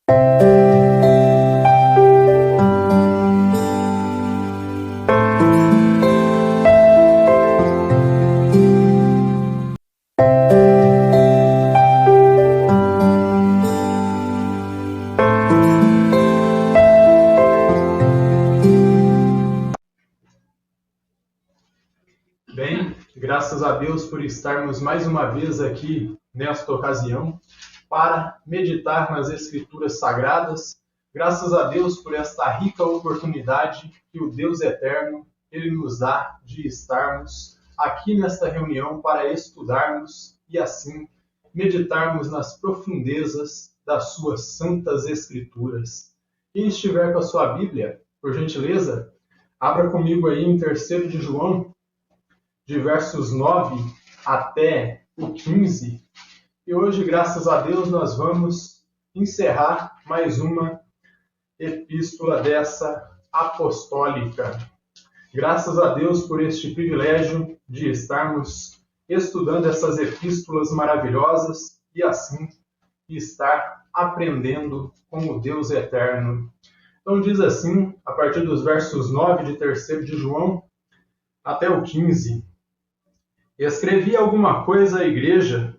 Bem, graças a Deus por estarmos mais uma vez aqui nesta ocasião para meditar nas Escrituras Sagradas. Graças a Deus por esta rica oportunidade que o Deus Eterno Ele nos dá de estarmos aqui nesta reunião para estudarmos e assim meditarmos nas profundezas das suas santas Escrituras. Quem estiver com a sua Bíblia, por gentileza, abra comigo aí em 3º de João, de versos 9 até o 15. E hoje, graças a Deus, nós vamos encerrar mais uma epístola dessa apostólica. Graças a Deus por este privilégio de estarmos estudando essas epístolas maravilhosas e assim estar aprendendo com o Deus Eterno. Então diz assim, a partir dos versos 9 de 3º de João até o 15. Escrevi alguma coisa à igreja,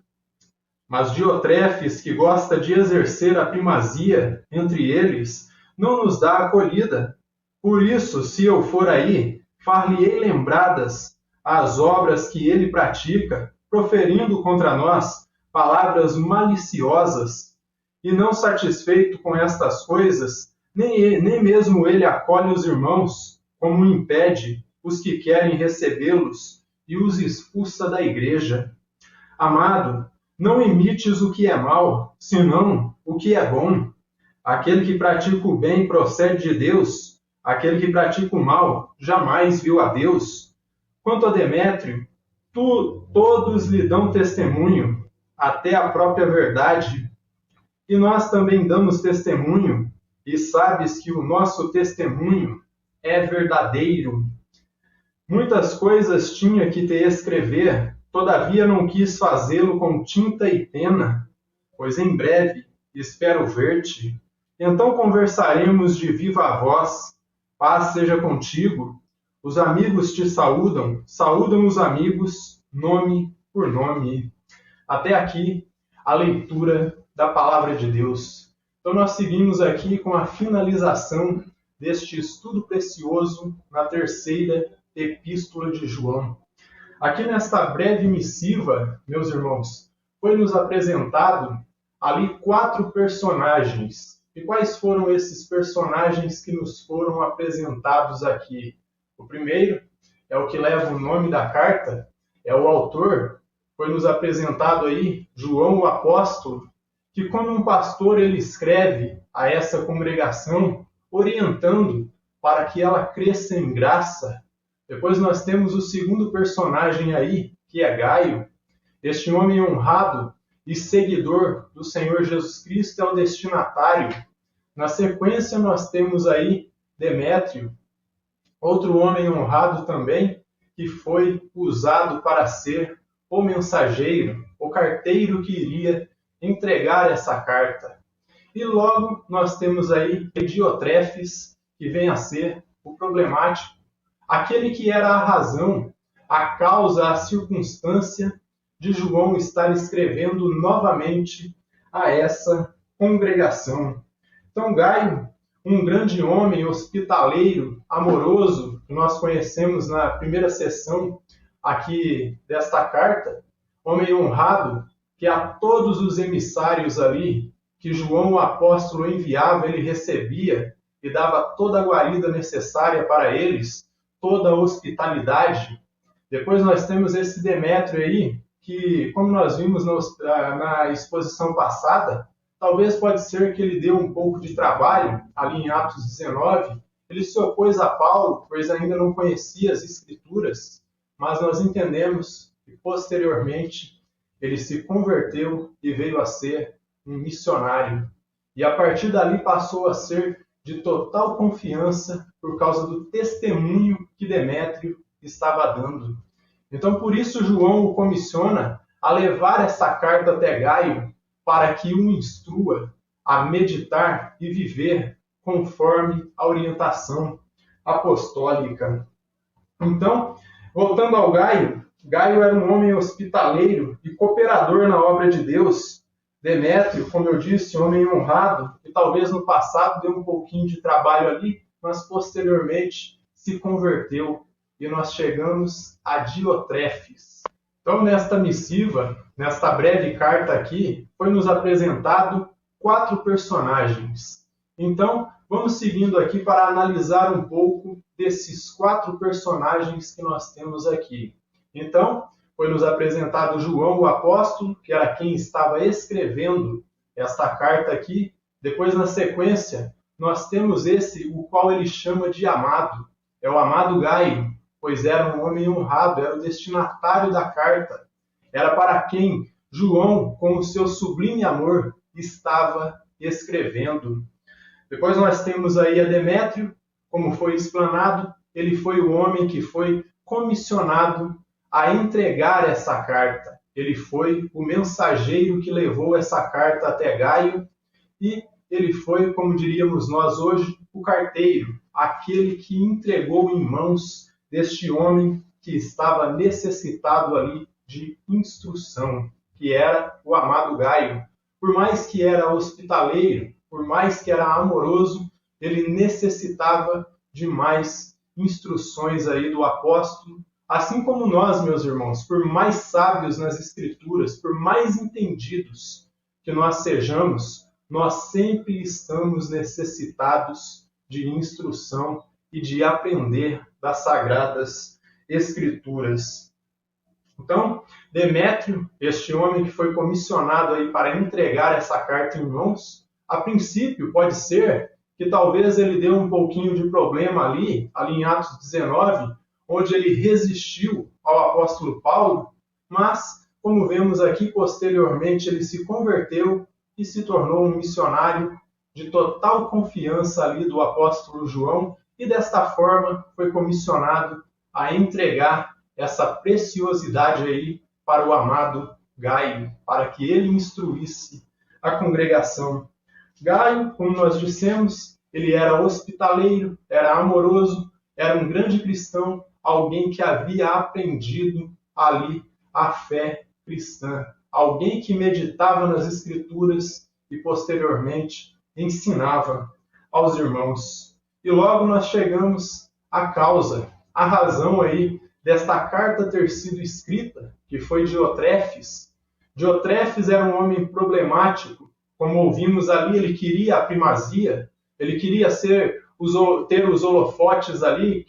mas Diotrefes, que gosta de exercer a primazia entre eles, não nos dá acolhida. Por isso, se eu for aí, far-lhe-ei lembradas as obras que ele pratica, proferindo contra nós palavras maliciosas. E não satisfeito com estas coisas, nem mesmo ele acolhe os irmãos, como impede os que querem recebê-los, e os expulsa da igreja. Amado, não imites o que é mal, senão o que é bom. Aquele que pratica o bem procede de Deus, aquele que pratica o mal jamais viu a Deus. Quanto a Demétrio, todos lhe dão testemunho, até a própria verdade. E nós também damos testemunho, e sabes que o nosso testemunho é verdadeiro. Muitas coisas tinha que te escrever, todavia não quis fazê-lo com tinta e pena, pois em breve espero ver-te. Então conversaremos de viva voz. Paz seja contigo. Os amigos te saúdam, saúdam os amigos, nome por nome. Até aqui a leitura da palavra de Deus. Então nós seguimos aqui com a finalização deste estudo precioso na 3ª Epístola de João. Aqui nesta breve missiva, meus irmãos, foi-nos apresentado ali 4 personagens. E quais foram esses personagens que nos foram apresentados aqui? O primeiro é o que leva o nome da carta, é o autor. Foi-nos apresentado aí João o apóstolo, que como um pastor ele escreve a essa congregação, orientando para que ela cresça em graça. Depois nós temos o segundo personagem aí, que é Gaio. Este homem honrado e seguidor do Senhor Jesus Cristo é o destinatário. Na sequência nós temos aí Demétrio, outro homem honrado também, que foi usado para ser o mensageiro, o carteiro que iria entregar essa carta. E logo nós temos aí Diotrefes, que vem a ser o problemático, aquele que era a razão, a causa, a circunstância de João estar escrevendo novamente a essa congregação. Então, Gaio, um grande homem hospitaleiro, amoroso, que nós conhecemos na primeira sessão aqui desta carta, homem honrado, que a todos os emissários ali que João o apóstolo enviava, ele recebia e dava toda a guarida necessária para eles, toda a hospitalidade. Depois nós temos esse Demétrio aí, que, como nós vimos na exposição passada, talvez pode ser que ele deu um pouco de trabalho, ali em Atos 19, ele se opôs a Paulo, pois ainda não conhecia as Escrituras, mas nós entendemos que, posteriormente, ele se converteu e veio a ser um missionário. E a partir dali passou a ser de total confiança por causa do testemunho que Demétrio estava dando. Então, por isso, João o comissiona a levar essa carta até Gaio para que o instrua a meditar e viver conforme a orientação apostólica. Então, voltando ao Gaio, Gaio era um homem hospitaleiro e cooperador na obra de Deus. Demétrio, como eu disse, homem honrado, e talvez no passado deu um pouquinho de trabalho ali, mas posteriormente se converteu. E nós chegamos a Diotrefes. Então, nesta missiva, nesta breve carta aqui, foi nos apresentado 4 personagens. Então, vamos seguindo aqui para analisar um pouco desses 4 personagens que nós temos aqui. Então, foi nos apresentado João, o apóstolo, que era quem estava escrevendo esta carta aqui. Depois, na sequência, nós temos esse, o qual ele chama de amado. É o amado Gaio, pois era um homem honrado, era o destinatário da carta. Era para quem João, com o seu sublime amor, estava escrevendo. Depois nós temos aí a Demétrio, como foi explanado, ele foi o homem que foi comissionado a entregar essa carta. Ele foi o mensageiro que levou essa carta até Gaio e ele foi, como diríamos nós hoje, o carteiro, aquele que entregou em mãos deste homem que estava necessitado ali de instrução, que era o amado Gaio. Por mais que era hospitaleiro, por mais que era amoroso, ele necessitava de mais instruções aí do apóstolo. Assim como nós, meus irmãos, por mais sábios nas Escrituras, por mais entendidos que nós sejamos, nós sempre estamos necessitados de instrução e de aprender das Sagradas Escrituras. Então, Demétrio, este homem que foi comissionado aí para entregar essa carta em mãos, a princípio pode ser que talvez ele deu um pouquinho de problema ali em Atos 19, onde ele resistiu ao apóstolo Paulo, mas, como vemos aqui, posteriormente ele se converteu e se tornou um missionário de total confiança ali do apóstolo João, e desta forma foi comissionado a entregar essa preciosidade aí para o amado Gaio, para que ele instruísse a congregação. Gaio, como nós dissemos, ele era hospitaleiro, era amoroso, era um grande cristão, alguém que havia aprendido ali a fé cristã, alguém que meditava nas Escrituras e posteriormente ensinava aos irmãos. E logo nós chegamos à causa, à razão aí desta carta ter sido escrita, que foi Diotrefes. Diotrefes era um homem problemático, como ouvimos ali, ele queria a primazia, ele queria ter os holofotes ali,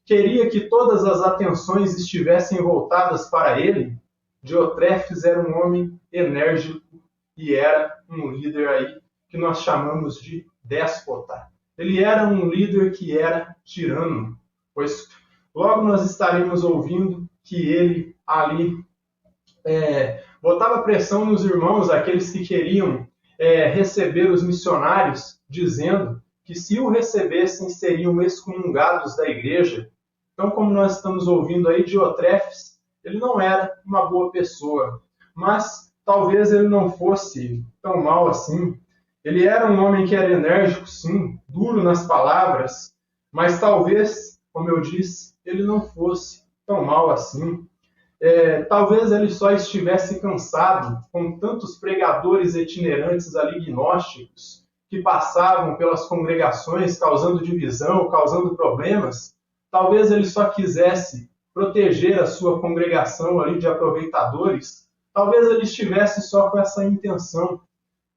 queria que todas as atenções estivessem voltadas para ele. Diotrefes era um homem enérgico e era um líder aí que nós chamamos de déspota. Ele era um líder que era tirano, pois logo nós estaremos ouvindo que ele ali botava pressão nos irmãos, aqueles que queriam receber os missionários, dizendo que se o recebessem seriam excomungados da igreja. Então, como nós estamos ouvindo aí, Diotrefes, ele não era uma boa pessoa, mas talvez ele não fosse tão mal assim. Ele era um homem que era enérgico, sim, duro nas palavras, mas talvez, como eu disse, ele não fosse tão mal assim. Talvez ele só estivesse cansado com tantos pregadores itinerantes ali gnósticos que passavam pelas congregações causando divisão, causando problemas. Talvez ele só quisesse proteger a sua congregação ali de aproveitadores. Talvez ele estivesse só com essa intenção.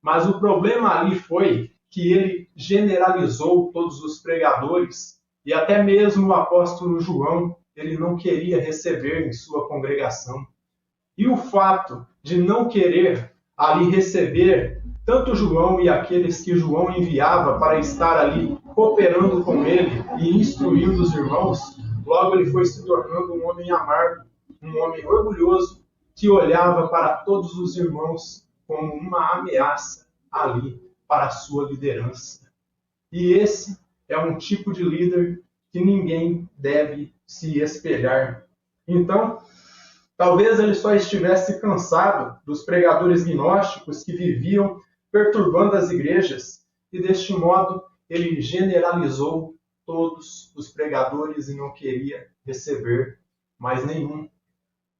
Mas o problema ali foi que ele generalizou todos os pregadores e até mesmo o apóstolo João ele não queria receber em sua congregação. E o fato de não querer ali receber tanto João e aqueles que João enviava para estar ali cooperando com ele e instruindo os irmãos, logo ele foi se tornando um homem amargo, um homem orgulhoso, que olhava para todos os irmãos como uma ameaça ali para a sua liderança. E esse é um tipo de líder que ninguém deve se espelhar. Então, talvez ele só estivesse cansado dos pregadores gnósticos que viviam perturbando as igrejas, e deste modo ele generalizou todos os pregadores e não queria receber mais nenhum.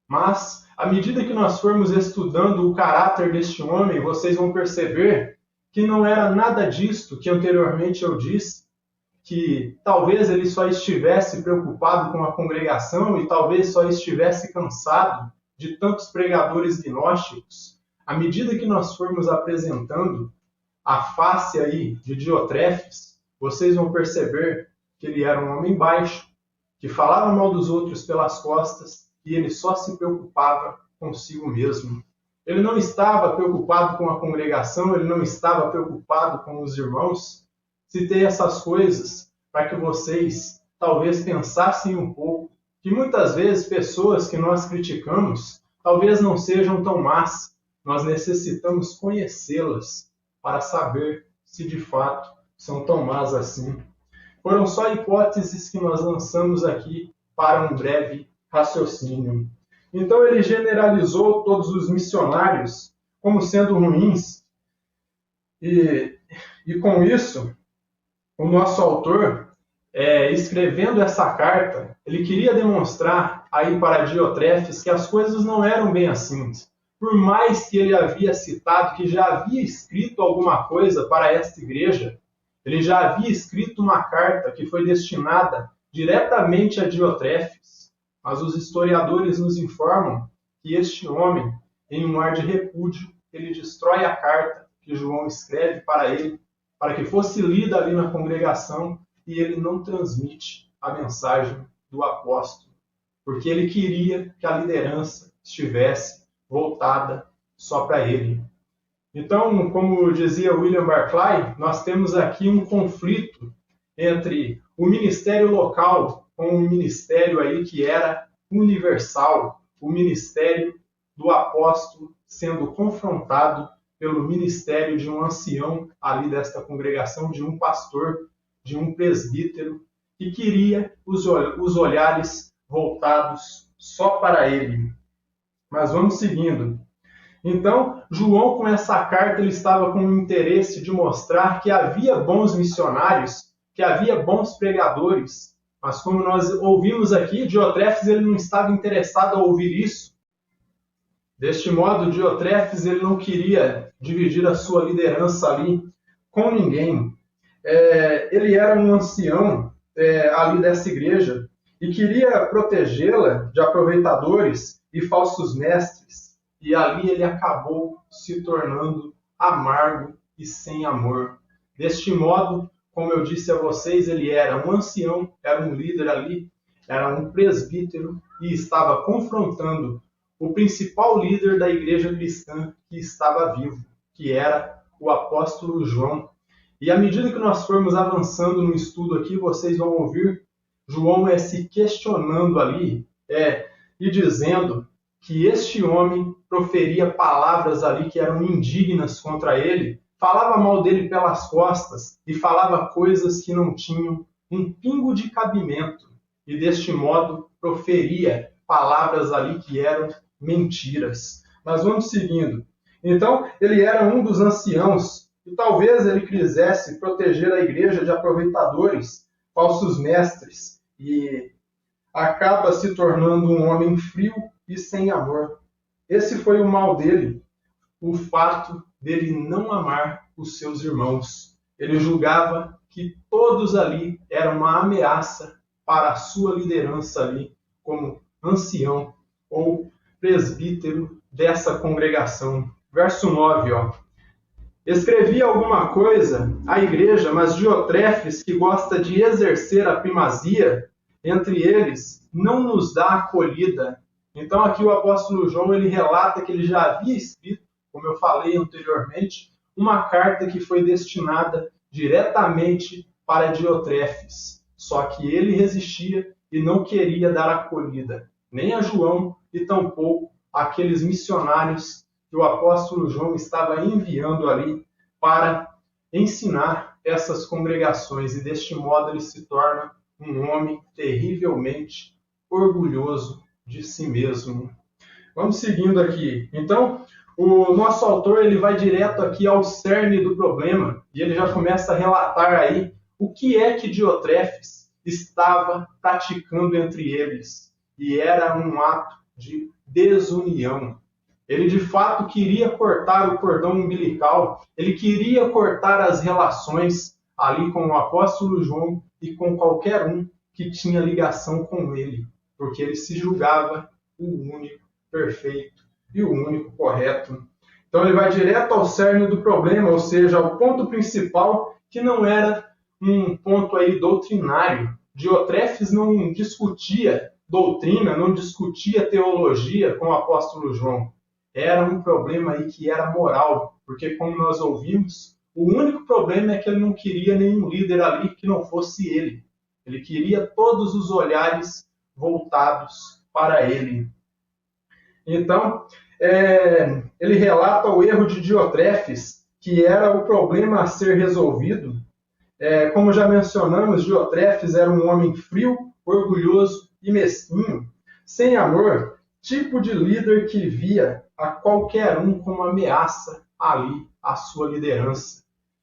Mas, à medida que nós formos estudando o caráter deste homem, vocês vão perceber que não era nada disto que anteriormente eu disse, que talvez ele só estivesse preocupado com a congregação e talvez só estivesse cansado de tantos pregadores gnósticos. À medida que nós formos apresentando a face aí de Diotrefes, vocês vão perceber que ele era um homem baixo, que falava mal dos outros pelas costas e ele só se preocupava consigo mesmo. Ele não estava preocupado com a congregação, ele não estava preocupado com os irmãos. Citei essas coisas para que vocês talvez pensassem um pouco que muitas vezes pessoas que nós criticamos talvez não sejam tão más. Nós necessitamos conhecê-las para saber se de fato são tão más assim. Foram só hipóteses que nós lançamos aqui para um breve raciocínio. Então ele generalizou todos os missionários como sendo ruins. E com isso, o nosso autor, escrevendo essa carta, ele queria demonstrar aí para Diotrefes que as coisas não eram bem assim. Por mais que ele havia citado que já havia escrito alguma coisa para esta igreja, ele já havia escrito uma carta que foi destinada diretamente a Diotrefes, mas os historiadores nos informam que este homem, em um ar de repúdio, ele destrói a carta que João escreve para ele, para que fosse lida ali na congregação, e ele não transmite a mensagem do apóstolo, porque ele queria que a liderança estivesse voltada só para ele. Então, como dizia William Barclay, nós temos aqui um conflito entre o ministério local com um ministério aí que era universal, o ministério do apóstolo sendo confrontado pelo ministério de um ancião ali desta congregação, de um pastor, de um presbítero, que queria os olhares voltados só para ele. Mas vamos seguindo. Então, João, com essa carta, ele estava com o interesse de mostrar que havia bons missionários, que havia bons pregadores, mas como nós ouvimos aqui, Diotrefes ele não estava interessado a ouvir isso. Deste modo, Diotrefes ele não queria dividir a sua liderança ali com ninguém. Ele era um ancião ali dessa igreja e queria protegê-la de aproveitadores e falsos mestres. E ali ele acabou se tornando amargo e sem amor. Deste modo, como eu disse a vocês, ele era um ancião, era um líder ali, era um presbítero e estava confrontando o principal líder da igreja cristã que estava vivo, que era o apóstolo João. E à medida que nós formos avançando no estudo aqui, vocês vão ouvir João se questionando ali e dizendo que este homem proferia palavras ali que eram indignas contra ele, falava mal dele pelas costas e falava coisas que não tinham um pingo de cabimento. E deste modo proferia palavras ali que eram mentiras. Mas vamos seguindo. Então, ele era um dos anciãos e talvez ele quisesse proteger a igreja de aproveitadores, falsos mestres, e acaba se tornando um homem frio e sem amor. Esse foi o mal dele, o fato dele não amar os seus irmãos. Ele julgava que todos ali eram uma ameaça para a sua liderança ali, como ancião ou presbítero dessa congregação. Verso 9, Escrevi alguma coisa à igreja, mas Diotrefes, que gosta de exercer a primazia entre eles, não nos dá acolhida. Então aqui o apóstolo João ele relata que ele já havia escrito, como eu falei anteriormente, uma carta que foi destinada diretamente para Diotrefes. Só que ele resistia e não queria dar acolhida, nem a João e tampouco àqueles missionários que o apóstolo João estava enviando ali para ensinar essas congregações. E deste modo ele se torna um homem terrivelmente orgulhoso de si mesmo. Vamos seguindo aqui. Então, o nosso autor ele vai direto aqui ao cerne do problema e ele já começa a relatar aí o que é que Diotrefes estava praticando entre eles. E era um ato de desunião. Ele de fato queria cortar o cordão umbilical, ele queria cortar as relações ali com o apóstolo João e com qualquer um que tinha ligação com ele, porque ele se julgava o único perfeito e o único correto. Então ele vai direto ao cerne do problema, ou seja, ao ponto principal, que não era um ponto aí doutrinário. Diotrefes não discutia doutrina, não discutia teologia com o apóstolo João. Era um problema aí que era moral, porque como nós ouvimos, o único problema é que ele não queria nenhum líder ali que não fosse ele. Ele queria todos os olhares voltados para ele. Então, ele relata o erro de Diotrefes, que era o problema a ser resolvido. Como já mencionamos, Diotrefes era um homem frio, orgulhoso e mesquinho, sem amor, tipo de líder que via a qualquer um como ameaça ali à sua liderança.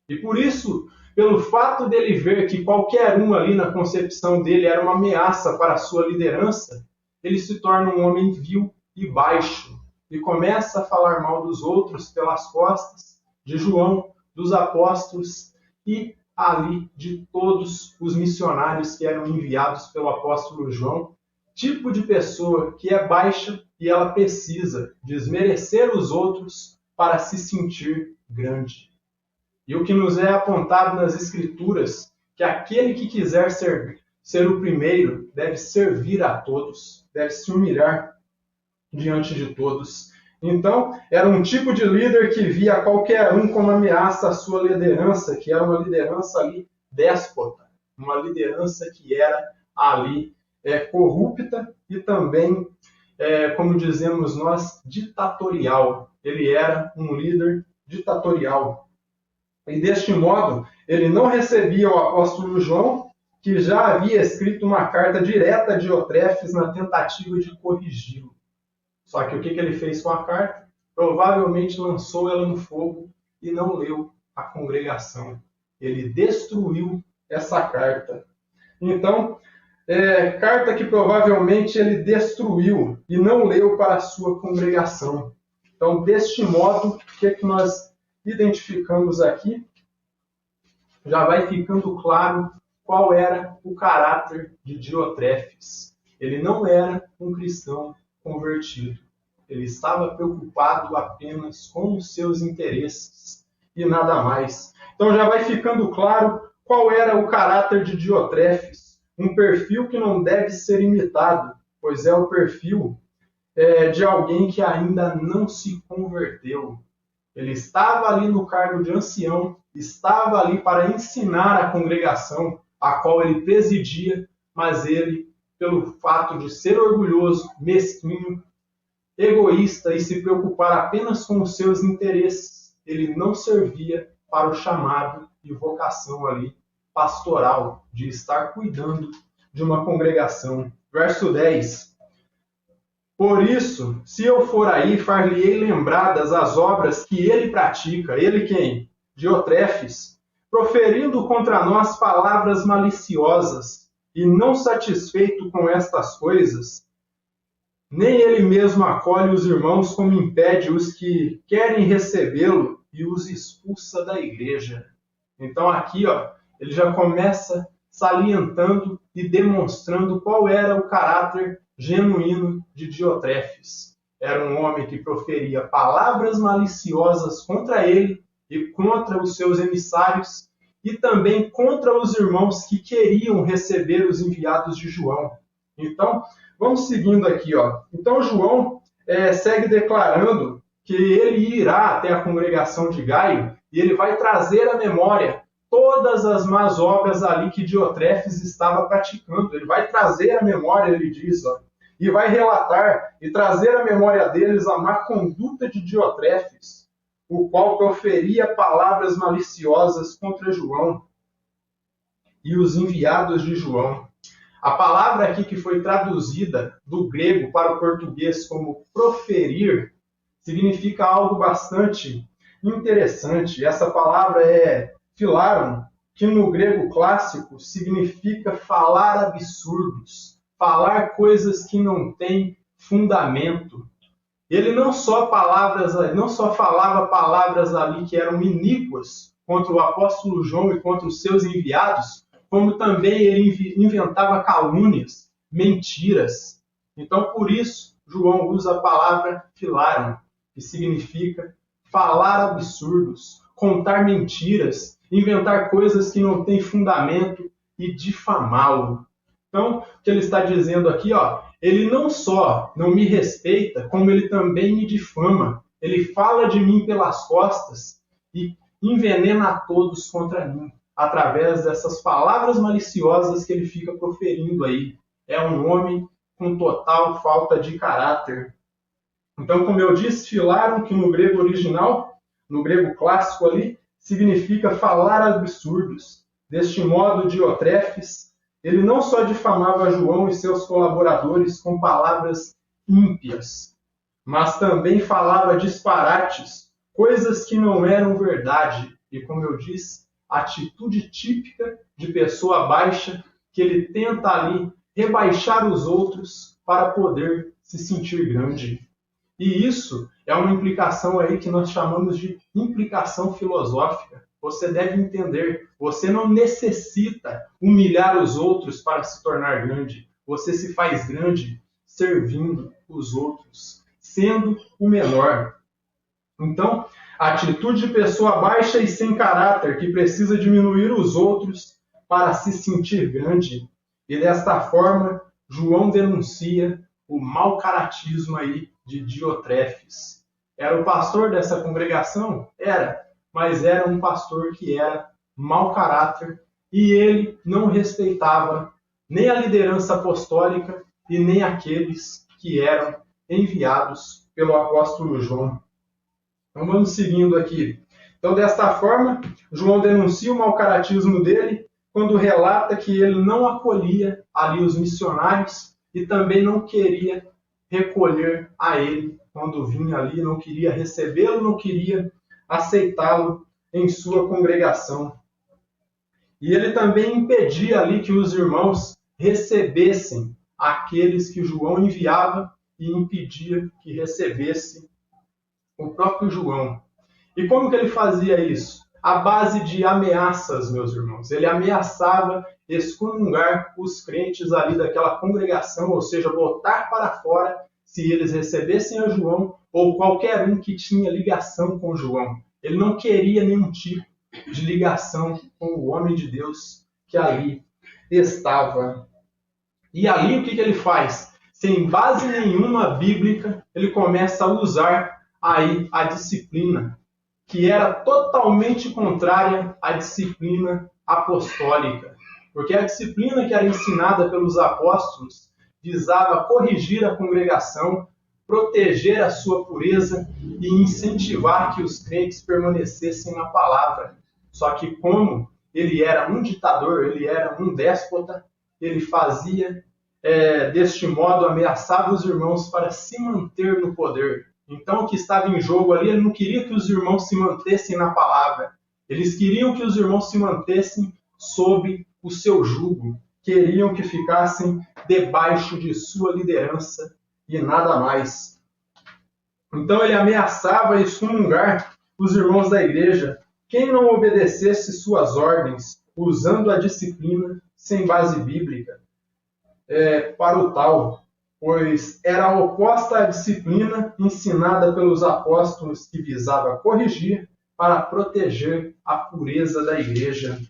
E por isso, pelo fato dele ver que qualquer um ali na concepção dele era uma ameaça para a sua liderança, ele se torna um homem vil e baixo e começa a falar mal dos outros pelas costas, de João, dos apóstolos e ali de todos os missionários que eram enviados pelo apóstolo João, tipo de pessoa que é baixa e ela precisa desmerecer os outros para se sentir grande. E o que nos é apontado nas Escrituras, que aquele que quiser ser o primeiro deve servir a todos, deve se humilhar diante de todos. Então, era um tipo de líder que via qualquer um como ameaça à sua liderança, que era uma liderança ali déspota, uma liderança que era ali corrupta e também, como dizemos nós, ditatorial. Ele era um líder ditatorial. E deste modo, ele não recebia o apóstolo João, que já havia escrito uma carta direta a Diotrefes na tentativa de corrigi-lo. Só que o que ele fez com a carta? Provavelmente lançou ela no fogo e não leu a congregação. Ele destruiu essa carta. Então, carta que provavelmente ele destruiu e não leu para a sua congregação. Então, deste modo, o que nós identificamos aqui? Já vai ficando claro qual era o caráter de Diotrefes. Ele não era um cristão convertido. Ele estava preocupado apenas com os seus interesses e nada mais. Então já vai ficando claro qual era o caráter de Diotrefes, um perfil que não deve ser imitado, pois é o perfil de alguém que ainda não se converteu. Ele estava ali no cargo de ancião, estava ali para ensinar a congregação a qual ele presidia, mas ele, pelo fato de ser orgulhoso, mesquinho, egoísta e se preocupar apenas com os seus interesses, ele não servia para o chamado e vocação ali pastoral, de estar cuidando de uma congregação. Verso 10. Por isso, se eu for aí, far-lhe-ei lembradas as obras que ele pratica. Ele quem? Diotrefes, proferindo contra nós palavras maliciosas, e não satisfeito com estas coisas, nem ele mesmo acolhe os irmãos, como impede os que querem recebê-lo e os expulsa da igreja. Então aqui, ele já começa salientando e demonstrando qual era o caráter genuíno de Diotrefes. Era um homem que proferia palavras maliciosas contra ele e contra os seus emissários e também contra os irmãos que queriam receber os enviados de João. Então, vamos seguindo aqui. Então, João segue declarando que ele irá até a congregação de Gaio e ele vai trazer à memória todas as más obras ali que Diotrefes estava praticando. Ele vai trazer à memória, ele diz, e vai relatar e trazer à memória deles a má conduta de Diotrefes, o qual proferia palavras maliciosas contra João e os enviados de João. A palavra aqui que foi traduzida do grego para o português como proferir significa algo bastante interessante. Essa palavra é philaron, que no grego clássico significa falar absurdos, falar coisas que não têm fundamento. Ele não só falava palavras ali que eram iníquas contra o apóstolo João e contra os seus enviados, como também ele inventava calúnias, mentiras. Então, por isso, João usa a palavra philaron, que significa falar absurdos, contar mentiras, inventar coisas que não têm fundamento e difamá-lo. Então, o que ele está dizendo aqui, ele não só não me respeita, como ele também me difama. Ele fala de mim pelas costas e envenena a todos contra mim, através dessas palavras maliciosas que ele fica proferindo aí. É um homem com total falta de caráter. Então, como eu disse, philaron, que no grego original, no grego clássico ali, significa falar absurdos. Deste modo, Diotrefes, ele não só difamava João e seus colaboradores com palavras ímpias, mas também falava disparates, coisas que não eram verdade. E, como eu disse, atitude típica de pessoa baixa, que ele tenta ali rebaixar os outros para poder se sentir grande. E isso é uma implicação aí que nós chamamos de implicação filosófica. Você deve entender, você não necessita humilhar os outros para se tornar grande. Você se faz grande servindo os outros, sendo o menor. Então, a atitude de pessoa baixa e sem caráter, que precisa diminuir os outros para se sentir grande. E desta forma, João denuncia o mau caratismo aí de Diotrefes. Era o pastor dessa congregação? Era, mas era um pastor que era mau caráter e ele não respeitava nem a liderança apostólica e nem aqueles que eram enviados pelo apóstolo João. Então vamos seguindo aqui. Então, desta forma, João denuncia o mau caratismo dele quando relata que ele não acolhia ali os missionários e também não queria recolher a ele quando vinha ali, não queria recebê-lo, não queria aceitá-lo em sua congregação. E ele também impedia ali que os irmãos recebessem aqueles que João enviava e impedia que recebesse o próprio João. E como que ele fazia isso? À base de ameaças, meus irmãos. Ele ameaçava excomungar os crentes ali daquela congregação, ou seja, botar para fora se eles recebessem a João ou qualquer um que tinha ligação com João. Ele não queria nenhum tipo de ligação com o homem de Deus que ali estava. E ali o que ele faz? Sem base nenhuma bíblica, ele começa a usar aí a disciplina, que era totalmente contrária à disciplina apostólica. Porque a disciplina que era ensinada pelos apóstolos visava corrigir a congregação, proteger a sua pureza e incentivar que os crentes permanecessem na palavra. Só que como ele era um ditador, ele era um déspota, ele fazia deste modo, ameaçava os irmãos para se manter no poder. Então, o que estava em jogo ali, ele não queria que os irmãos se mantessem na palavra. Eles queriam que os irmãos se mantessem sob o seu jugo. Queriam que ficassem debaixo de sua liderança e nada mais. Então, ele ameaçava excomungar os irmãos da igreja. Quem não obedecesse suas ordens, usando a disciplina sem base bíblica, para o tal, pois era oposta à disciplina ensinada pelos apóstolos que visava corrigir para proteger a pureza da igreja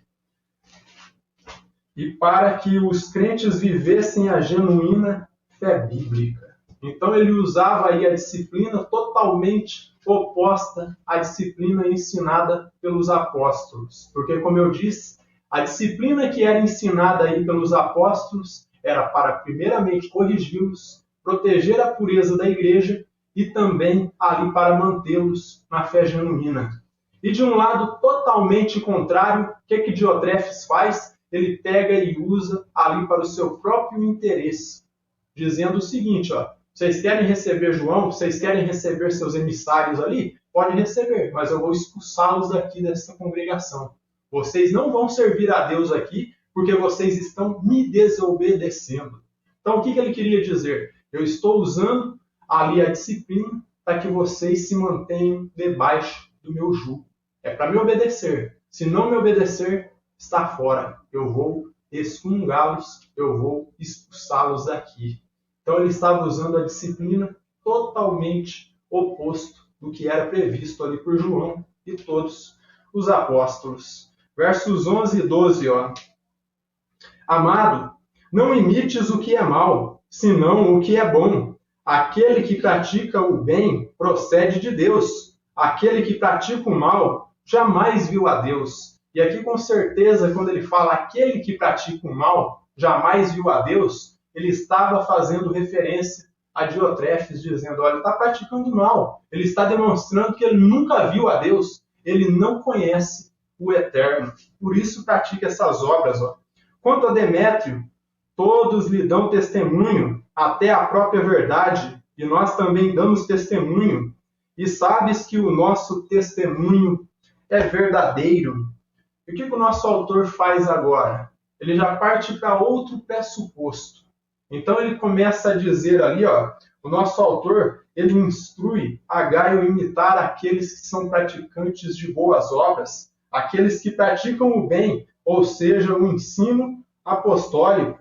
e para que os crentes vivessem a genuína fé bíblica. Então ele usava aí a disciplina totalmente oposta à disciplina ensinada pelos apóstolos, porque, como eu disse, a disciplina que era ensinada aí pelos apóstolos era para, primeiramente, corrigi-los, proteger a pureza da igreja e também ali para mantê-los na fé genuína. E de um lado totalmente contrário, o que Diotrefes faz? Ele pega e usa ali para o seu próprio interesse, dizendo o seguinte, Vocês querem receber João? Vocês querem receber seus emissários ali? Pode receber, mas eu vou expulsá-los daqui dessa congregação. Vocês não vão servir a Deus aqui porque vocês estão me desobedecendo. Então, o que ele queria dizer? Eu estou usando ali a disciplina para que vocês se mantenham debaixo do meu jugo. É para me obedecer. Se não me obedecer, está fora. Eu vou excomungá-los, eu vou expulsá-los daqui. Então ele estava usando a disciplina totalmente oposto do que era previsto ali por João e todos os apóstolos. Versos 11 e 12, ó. Amado, não imites o que é mal, senão o que é bom. Aquele que pratica o bem procede de Deus. Aquele que pratica o mal jamais viu a Deus. E aqui, com certeza, quando ele fala aquele que pratica o mal jamais viu a Deus, ele estava fazendo referência a Diotrefes, dizendo, olha, ele está praticando mal. Ele está demonstrando que ele nunca viu a Deus. Ele não conhece o Eterno. Por isso pratica essas obras. Ó. Quanto a Demétrio, todos lhe dão testemunho, até a própria verdade, e nós também damos testemunho. E sabes que o nosso testemunho é verdadeiro. E o que o nosso autor faz agora? Ele já parte para outro pressuposto. Então ele começa a dizer ali, ó, o nosso autor, ele instrui a Gaio imitar aqueles que são praticantes de boas obras, aqueles que praticam o bem, ou seja, o ensino apostólico.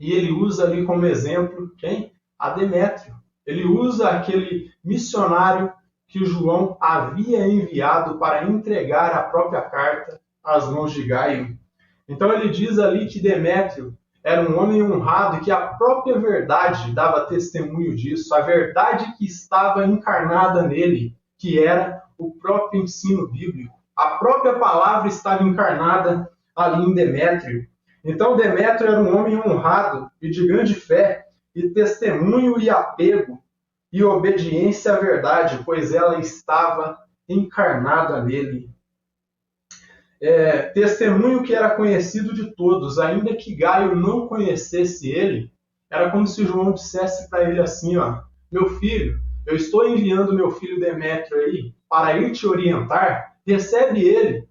E ele usa ali como exemplo, quem? A Demétrio. Ele usa aquele missionário que João havia enviado para entregar a própria carta às mãos de Gaio. Então ele diz ali que Demétrio era um homem honrado e que a própria verdade dava testemunho disso, a verdade que estava encarnada nele, que era o próprio ensino bíblico. A própria palavra estava encarnada ali em Demétrio. Então Demétrio era um homem honrado e de grande fé, e testemunho e apego e obediência à verdade, pois ela estava encarnada nele. Testemunho que era conhecido de todos, ainda que Gaio não conhecesse ele, era como se João dissesse para ele assim, ó, meu filho, eu estou enviando meu filho Demétrio aí para ir te orientar, recebe ele,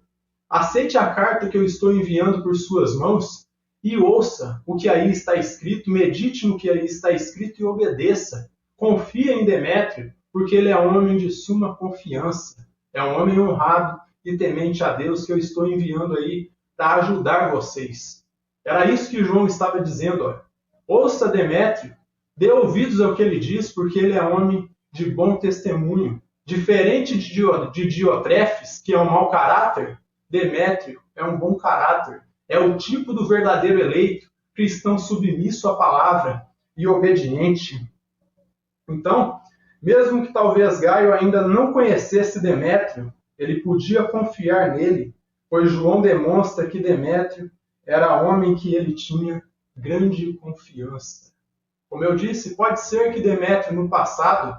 aceite a carta que eu estou enviando por suas mãos e ouça o que aí está escrito, medite no que aí está escrito e obedeça. Confia em Demétrio, porque ele é um homem de suma confiança, é um homem honrado e temente a Deus que eu estou enviando aí para ajudar vocês. Era isso que João estava dizendo. Ó. Ouça Demétrio, dê ouvidos ao que ele diz, porque ele é homem de bom testemunho. Diferente de Diotrefes, que é um mau caráter, Demétrio é um bom caráter. É o tipo do verdadeiro eleito, cristão submisso à palavra e obediente. Então, mesmo que talvez Gaio ainda não conhecesse Demétrio, ele podia confiar nele, pois João demonstra que Demétrio era homem que ele tinha grande confiança. Como eu disse, pode ser que Demétrio no passado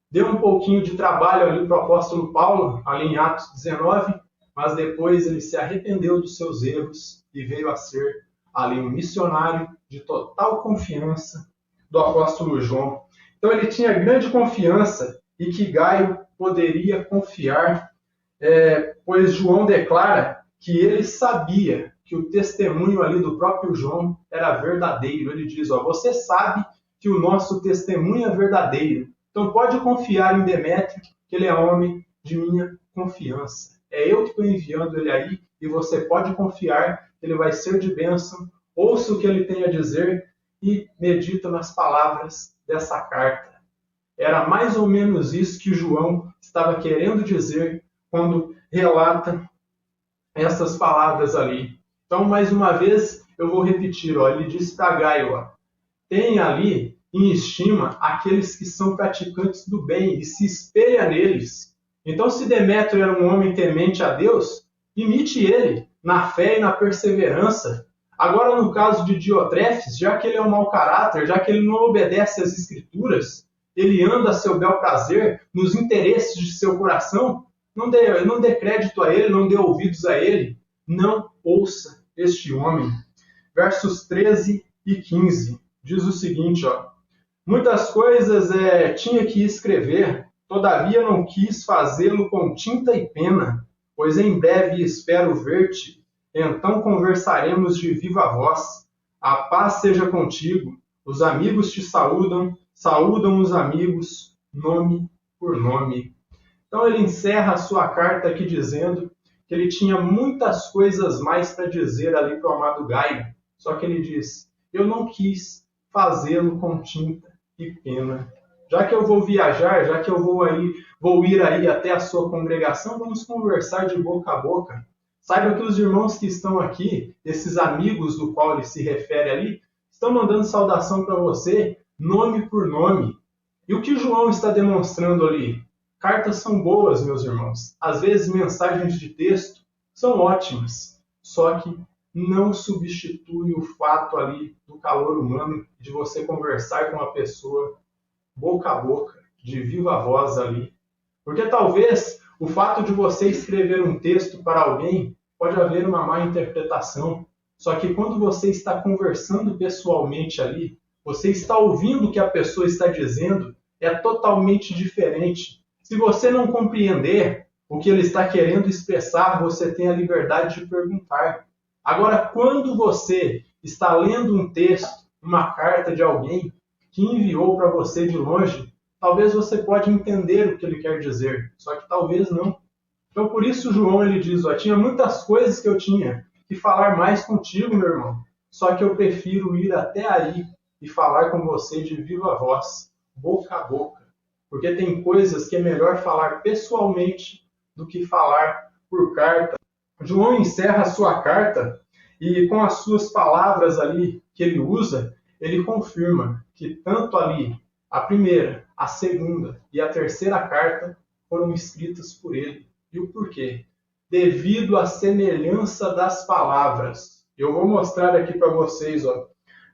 deu um pouquinho de trabalho ali para o apóstolo Paulo, ali em Atos 19, mas depois ele se arrependeu dos seus erros e veio a ser ali um missionário de total confiança do apóstolo João. Então ele tinha grande confiança e que Gaio poderia confiar, pois João declara que ele sabia que o testemunho ali do próprio João era verdadeiro. Ele diz, ó, você sabe que o nosso testemunho é verdadeiro, então pode confiar em Demétrio, que ele é homem de minha confiança. É eu que estou enviando ele aí e você pode confiar que ele vai ser de bênção. Ouça o que ele tem a dizer e medita nas palavras dessa carta. Era mais ou menos isso que João estava querendo dizer quando relata essas palavras ali. Então, mais uma vez, eu vou repetir. Ó, ele diz para Gaio, tem ali em estima aqueles que são praticantes do bem e se espelha neles. Então, se Demétrio era um homem temente a Deus, imite ele na fé e na perseverança. Agora, no caso de Diotrefes, já que ele é um mau caráter, já que ele não obedece às Escrituras, ele anda a seu bel prazer, nos interesses de seu coração, não dê crédito a ele, não dê ouvidos a ele, não ouça este homem. Versos 13 e 15, diz o seguinte, ó, Muitas coisas tinha que escrever, todavia não quis fazê-lo com tinta e pena, pois em breve espero ver-te, então conversaremos de viva voz. A paz seja contigo, os amigos te saúdam, saúdam os amigos, nome por nome. Então ele encerra a sua carta aqui dizendo que ele tinha muitas coisas mais para dizer ali para o amado Gaio, só que ele diz, eu não quis fazê-lo com tinta e pena. Já que eu vou viajar, já que eu vou ir aí até a sua congregação, vamos conversar de boca a boca. Saiba que os irmãos que estão aqui, esses amigos do qual ele se refere ali, estão mandando saudação para você, nome por nome. E o que João está demonstrando ali? Cartas são boas, meus irmãos. Às vezes mensagens de texto são ótimas, só que não substitui o fato ali do calor humano de você conversar com uma pessoa boca a boca, de viva voz ali. Porque talvez o fato de você escrever um texto para alguém pode haver uma má interpretação. Só que quando você está conversando pessoalmente ali, você está ouvindo o que a pessoa está dizendo, é totalmente diferente. Se você não compreender o que ele está querendo expressar, você tem a liberdade de perguntar. Agora, quando você está lendo um texto, uma carta de alguém que enviou para você de longe, talvez você pode entender o que ele quer dizer, só que talvez não. Então, por isso, João ele diz, tinha muitas coisas que eu tinha que falar mais contigo, meu irmão, só que eu prefiro ir até aí e falar com você de viva voz, boca a boca. Porque tem coisas que é melhor falar pessoalmente do que falar por carta. João encerra a sua carta e com as suas palavras ali que ele usa, ele confirma que tanto ali a primeira, a segunda e a terceira carta foram escritas por ele. E o porquê? Devido à semelhança das palavras. Eu vou mostrar aqui para vocês.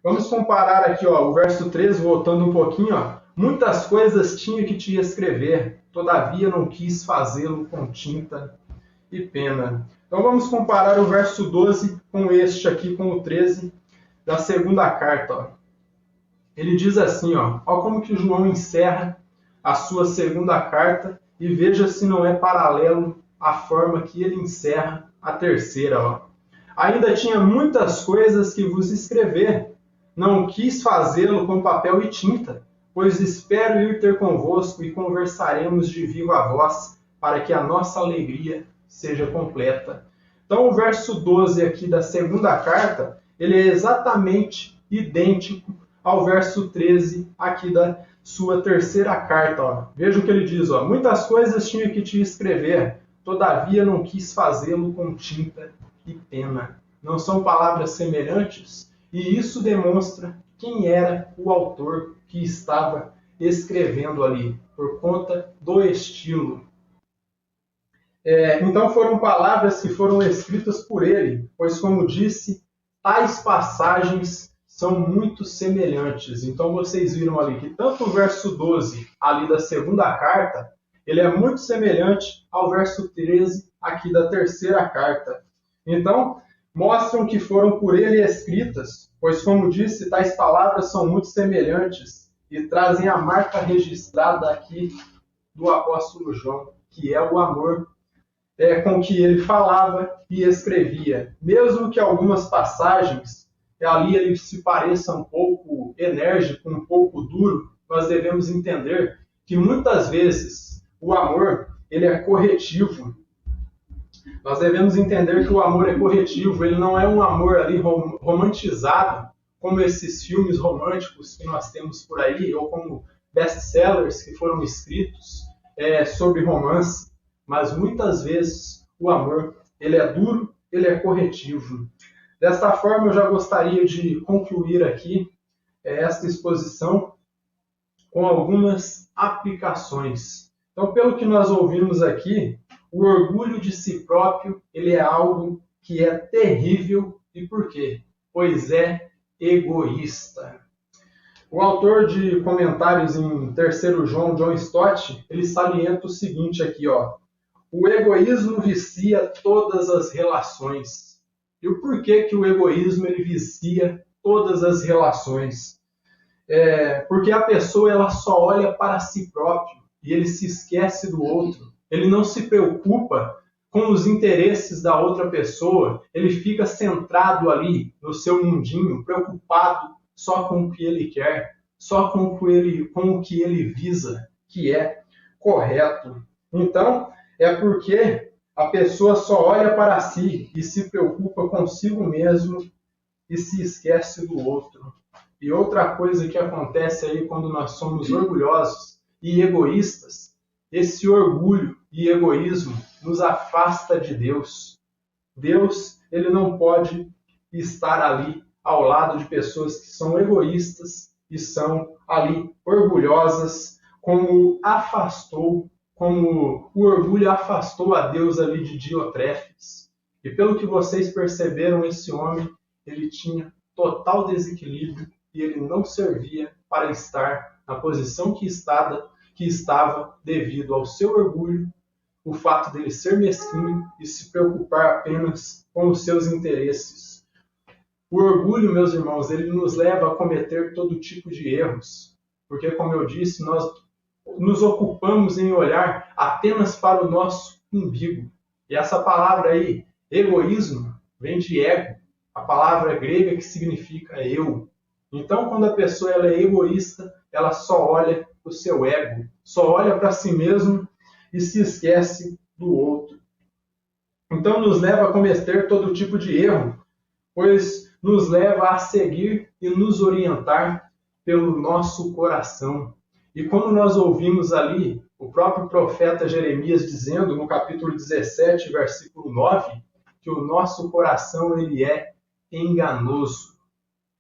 Vamos comparar aqui o verso 13, voltando um pouquinho. Muitas coisas tinha que te escrever, todavia não quis fazê-lo com tinta e pena. Então vamos comparar o verso 12 com este aqui, com o 13 da segunda carta. Ele diz assim, olha como que João encerra a sua segunda carta e veja se não é paralelo à forma que ele encerra a terceira. Ainda tinha muitas coisas que vos escrever, não quis fazê-lo com papel e tinta, pois espero ir ter convosco e conversaremos de viva voz, para que a nossa alegria seja completa. Então, o verso 12 aqui da segunda carta, ele é exatamente idêntico ao verso 13 aqui da sua terceira carta. Veja o que ele diz, muitas coisas tinha que te escrever, todavia não quis fazê-lo com tinta e pena. Não são palavras semelhantes? E isso demonstra quem era o autor que estava escrevendo ali, por conta do estilo. Então foram palavras que foram escritas por ele, pois como disse, tais passagens são muito semelhantes. Então vocês viram ali que tanto o verso 12 ali da segunda carta, ele é muito semelhante ao verso 13 aqui da terceira carta. Então, mostram que foram por ele escritas, pois, como disse, tais palavras são muito semelhantes e trazem a marca registrada aqui do apóstolo João, que é o amor com que ele falava e escrevia. Mesmo que algumas passagens ali ele se pareça um pouco enérgico, um pouco duro, nós devemos entender que muitas vezes o amor ele é corretivo. Nós devemos entender que o amor é corretivo, ele não é um amor ali romantizado, como esses filmes românticos que nós temos por aí, ou como best-sellers que foram escritos sobre romance, mas muitas vezes o amor ele é duro, ele é corretivo. Desta forma, eu já gostaria de concluir aqui esta exposição com algumas aplicações. Então, pelo que nós ouvimos aqui, o orgulho de si próprio ele é algo que é terrível. E por quê? Pois é egoísta. O autor de comentários em 3º João, John Stott, ele salienta o seguinte aqui, o egoísmo vicia todas as relações. E o porquê que o egoísmo ele vicia todas as relações? Porque a pessoa ela só olha para si próprio e ele se esquece do outro. Ele não se preocupa com os interesses da outra pessoa. Ele fica centrado ali no seu mundinho, preocupado só com o que ele quer, só com o que ele visa, que é correto. Então, é porque a pessoa só olha para si e se preocupa consigo mesmo e se esquece do outro. E outra coisa que acontece aí quando nós somos orgulhosos e egoístas, esse orgulho e egoísmo nos afasta de Deus. Deus, ele não pode estar ali ao lado de pessoas que são egoístas e são ali orgulhosas, como o orgulho afastou a Deus ali de Diotrefes. E pelo que vocês perceberam, esse homem, ele tinha total desequilíbrio e ele não servia para estar na posição que estava devido ao seu orgulho, o fato dele ser mesquinho e se preocupar apenas com os seus interesses. O orgulho, meus irmãos, ele nos leva a cometer todo tipo de erros, porque, como eu disse, nós nos ocupamos em olhar apenas para o nosso umbigo. E essa palavra aí, egoísmo, vem de ego, a palavra grega que significa eu. Então, quando a pessoa ela é egoísta, ela só olha para o seu ego, só olha para si mesmo e se esquece do outro. Então, nos leva a cometer todo tipo de erro, pois nos leva a seguir e nos orientar pelo nosso coração. E como nós ouvimos ali o próprio profeta Jeremias dizendo no capítulo 17, versículo 9, que o nosso coração ele é enganoso.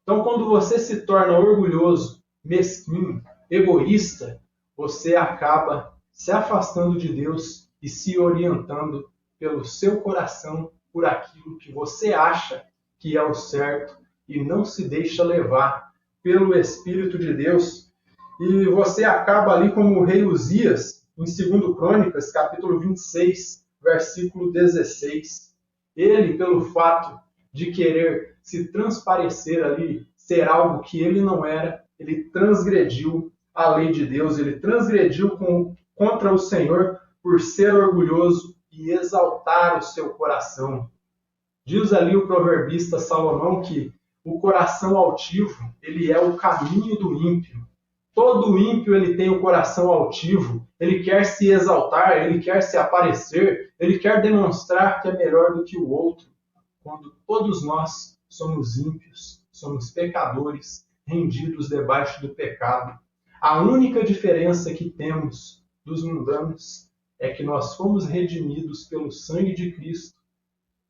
Então, quando você se torna orgulhoso, mesquinho, egoísta, você acaba se afastando de Deus e se orientando pelo seu coração por aquilo que você acha que é o certo e não se deixa levar pelo Espírito de Deus. E você acaba ali como o rei Uzias, em 2 Crônicas, capítulo 26, versículo 16. Ele, pelo fato de querer se transparecer ali, ser algo que ele não era, ele transgrediu a lei de Deus, ele transgrediu contra o Senhor por ser orgulhoso e exaltar o seu coração. Diz ali o proverbista Salomão que o coração altivo, ele é o caminho do ímpio. Todo ímpio ele tem o coração altivo, ele quer se exaltar, ele quer se aparecer, ele quer demonstrar que é melhor do que o outro, quando todos nós somos ímpios, somos pecadores, rendidos debaixo do pecado. A única diferença que temos dos mundanos é que nós fomos redimidos pelo sangue de Cristo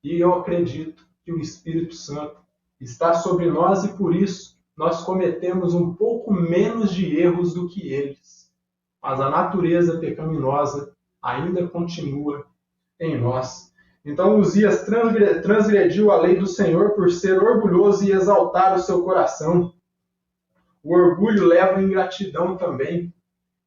e eu acredito que o Espírito Santo está sobre nós e por isso nós cometemos um pouco menos de erros do que eles. Mas a natureza pecaminosa ainda continua em nós. Então Uzias transgrediu a lei do Senhor por ser orgulhoso e exaltar o seu coração. O orgulho leva à ingratidão também.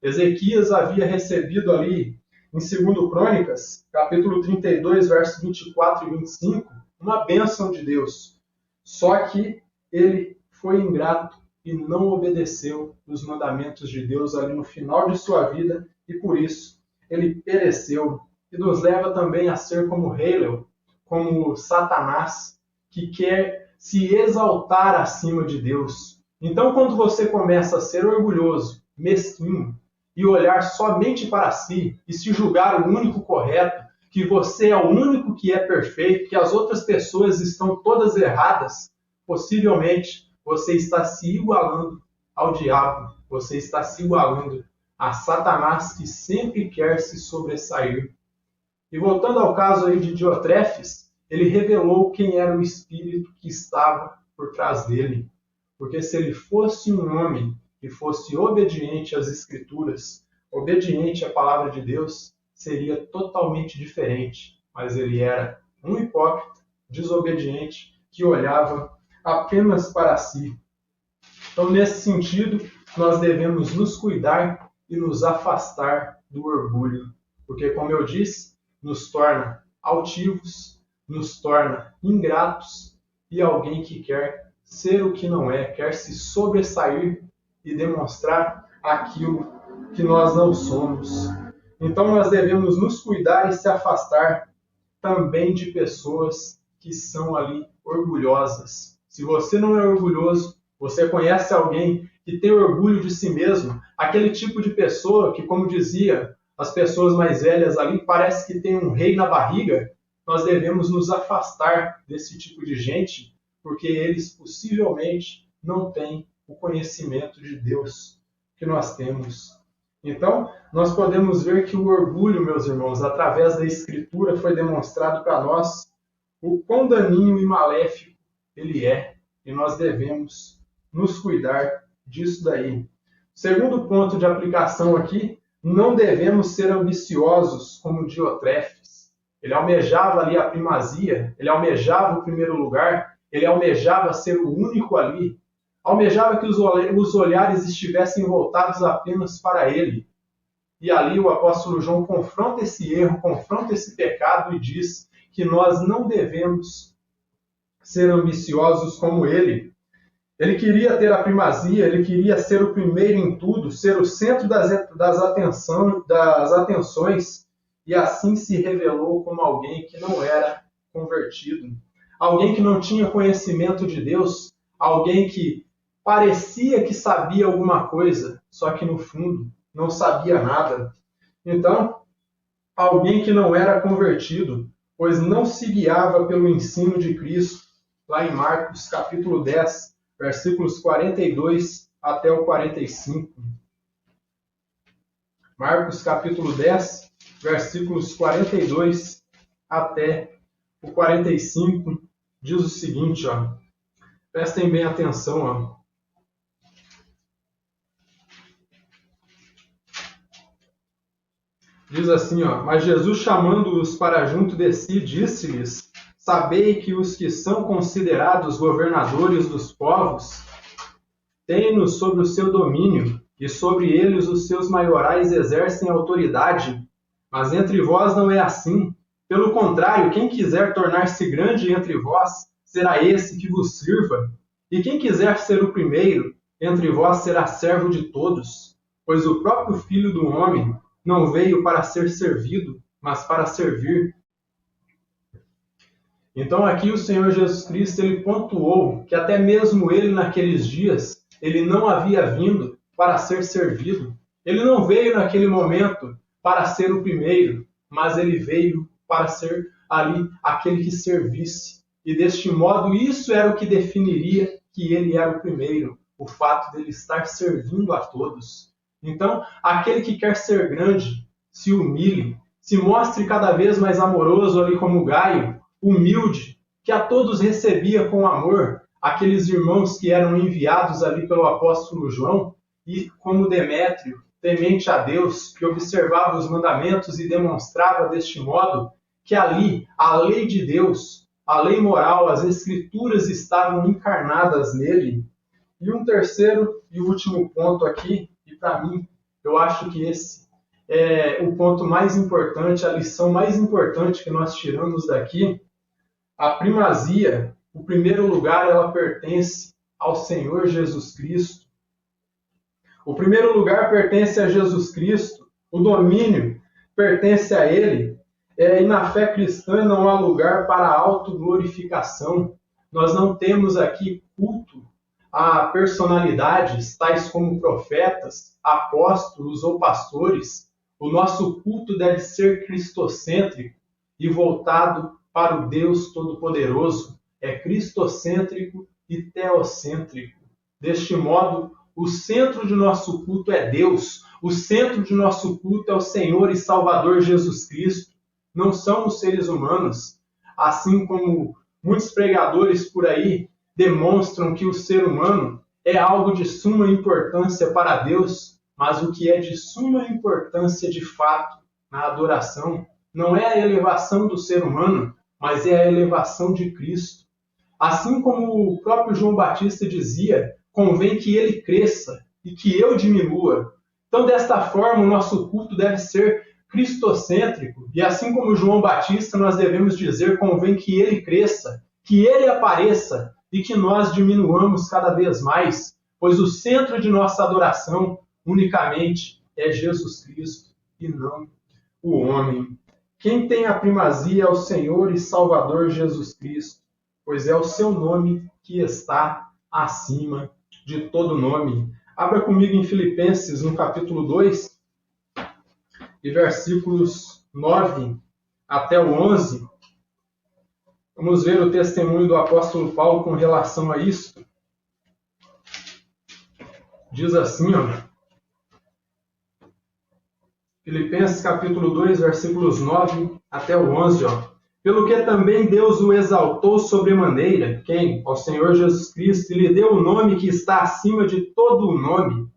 Ezequias havia recebido ali, em 2 Crônicas, capítulo 32, versos 24 e 25, uma bênção de Deus. Só que ele foi ingrato e não obedeceu os mandamentos de Deus ali no final de sua vida e por isso ele pereceu. E nos leva também a ser como Halel, como Satanás, que quer se exaltar acima de Deus. Então, quando você começa a ser orgulhoso, mesquinho, e olhar somente para si e se julgar o único correto, que você é o único que é perfeito, que as outras pessoas estão todas erradas, possivelmente você está se igualando ao diabo, você está se igualando a Satanás, que sempre quer se sobressair. E voltando ao caso aí de Diotrefes, ele revelou quem era o espírito que estava por trás dele. Porque se ele fosse um homem que fosse obediente às Escrituras, obediente à palavra de Deus, seria totalmente diferente. Mas ele era um hipócrita, desobediente, que olhava apenas para si. Então, nesse sentido, nós devemos nos cuidar e nos afastar do orgulho. Porque, como eu disse, nos torna altivos, nos torna ingratos e alguém que quer ser o que não é, quer se sobressair e demonstrar aquilo que nós não somos. Então nós devemos nos cuidar e se afastar também de pessoas que são ali orgulhosas. Se você não é orgulhoso, você conhece alguém que tem orgulho de si mesmo, aquele tipo de pessoa que, como dizia as pessoas mais velhas ali, parece que tem um rei na barriga, nós devemos nos afastar desse tipo de gente, porque eles possivelmente não têm o conhecimento de Deus que nós temos. Então, nós podemos ver que o orgulho, meus irmãos, através da Escritura foi demonstrado para nós o quão daninho e maléfico ele é, e nós devemos nos cuidar disso daí. Segundo ponto de aplicação aqui, não devemos ser ambiciosos como Diotrefes. Ele almejava ali a primazia, ele almejava o primeiro lugar, ele almejava ser o único ali, almejava que os olhares estivessem voltados apenas para ele. E ali o apóstolo João confronta esse erro, confronta esse pecado e diz que nós não devemos ser ambiciosos como ele. Ele queria ter a primazia, ele queria ser o primeiro em tudo, ser o centro das atenções, e assim se revelou como alguém que não era convertido, alguém que não tinha conhecimento de Deus, alguém que parecia que sabia alguma coisa, só que no fundo não sabia nada. Então, alguém que não era convertido, pois não se guiava pelo ensino de Cristo, lá em Marcos capítulo 10, versículos 42 até o 45. Marcos capítulo 10, versículos 42 até o 45, diz o seguinte, ó. Prestem bem atenção, ó. Diz assim, ó, mas Jesus, chamando-os para junto de si, disse-lhes: sabei que os que são considerados governadores dos povos têm-nos sob o seu domínio, e sobre eles os seus maiorais exercem autoridade. Mas entre vós não é assim. Pelo contrário, quem quiser tornar-se grande entre vós, será esse que vos sirva. E quem quiser ser o primeiro entre vós será servo de todos. Pois o próprio Filho do Homem não veio para ser servido, mas para servir. Então aqui o Senhor Jesus Cristo ele pontuou que até mesmo ele naqueles dias, ele não havia vindo para ser servido. Ele não veio naquele momento para ser o primeiro, mas ele veio para ser ali aquele que servisse. E deste modo isso era o que definiria que ele era o primeiro, o fato dele estar servindo a todos. Então, aquele que quer ser grande, se humilhe, se mostre cada vez mais amoroso ali como Gaio, humilde, que a todos recebia com amor, aqueles irmãos que eram enviados ali pelo apóstolo João, e como Demétrio, temente a Deus, que observava os mandamentos e demonstrava deste modo que ali a lei de Deus, a lei moral, as escrituras estavam encarnadas nele. E um terceiro e último ponto aqui, e para mim, eu acho que esse é o ponto mais importante, a lição mais importante que nós tiramos daqui. A primazia, o primeiro lugar, ela pertence ao Senhor Jesus Cristo. O primeiro lugar pertence a Jesus Cristo, o domínio pertence a Ele, e na fé cristã não há lugar para a autoglorificação. Nós não temos aqui culto a personalidades, tais como profetas, apóstolos ou pastores. O nosso culto deve ser cristocêntrico e voltado para o Deus Todo-Poderoso. É cristocêntrico e teocêntrico. Deste modo, o centro de nosso culto é Deus. O centro de nosso culto é o Senhor e Salvador Jesus Cristo. Não são os seres humanos. Assim como muitos pregadores por aí demonstram que o ser humano é algo de suma importância para Deus, mas o que é de suma importância de fato na adoração não é a elevação do ser humano, mas é a elevação de Cristo. Assim como o próprio João Batista dizia, convém que ele cresça e que eu diminua. Então, desta forma, o nosso culto deve ser cristocêntrico. E assim como João Batista, nós devemos dizer, convém que ele cresça, que ele apareça e que nós diminuamos cada vez mais. pois o centro de nossa adoração unicamente é Jesus Cristo e não o homem. Quem tem a primazia é o Senhor e Salvador Jesus Cristo, pois é o seu nome que está acima de todo nome. Abra comigo em Filipenses, no capítulo 2, e versículos 9 até o 11. Vamos ver o testemunho do apóstolo Paulo com relação a isso. Diz assim, Filipenses capítulo 2, versículos 9 até o 11, Pelo que também Deus o exaltou sobremaneira, quem? Ao Senhor Jesus Cristo, e lhe deu o nome que está acima de todo o nome,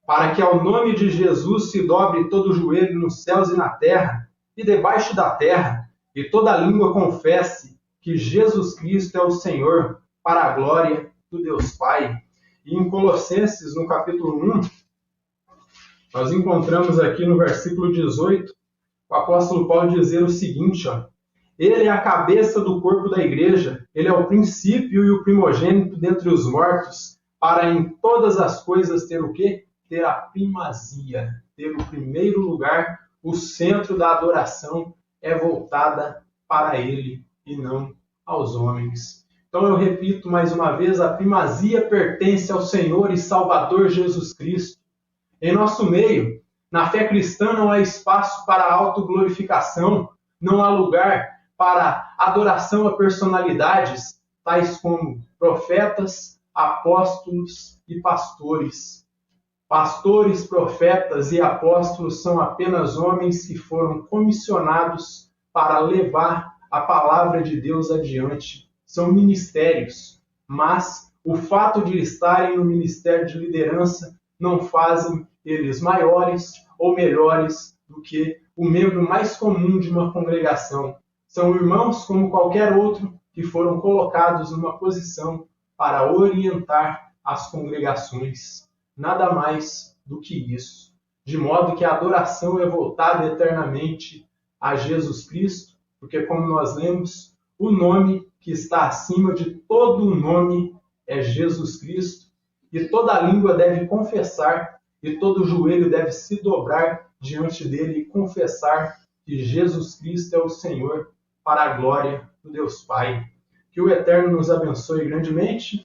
para que ao nome de Jesus se dobre todo o joelho nos céus e na terra, e debaixo da terra, e toda língua confesse que Jesus Cristo é o Senhor, para a glória do Deus Pai. E em Colossenses, no capítulo 1, nós encontramos aqui no versículo 18, o apóstolo Paulo dizer o seguinte, Ele é a cabeça do corpo da igreja, ele é o princípio e o primogênito dentre os mortos, para em todas as coisas ter o quê? Ter a primazia, ter o primeiro lugar, o centro da adoração é voltada para ele e não aos homens. Então eu repito mais uma vez, a primazia pertence ao Senhor e Salvador Jesus Cristo. Em nosso meio, na fé cristã não há espaço para autoglorificação, não há lugar para adoração a personalidades, tais como profetas, apóstolos e pastores. Pastores, profetas e apóstolos são apenas homens que foram comissionados para levar a palavra de Deus adiante. São ministérios, mas o fato de estarem no ministério de liderança não fazem eles maiores ou melhores do que o membro mais comum de uma congregação. São irmãos como qualquer outro que foram colocados numa posição para orientar as congregações. Nada mais do que isso. De modo que a adoração é voltada eternamente a Jesus Cristo, porque como nós lemos, o nome que está acima de todo o nome é Jesus Cristo, e toda língua deve confessar, e todo joelho deve se dobrar diante dele e confessar que Jesus Cristo é o Senhor, para a glória do Deus Pai. Que o Eterno nos abençoe grandemente.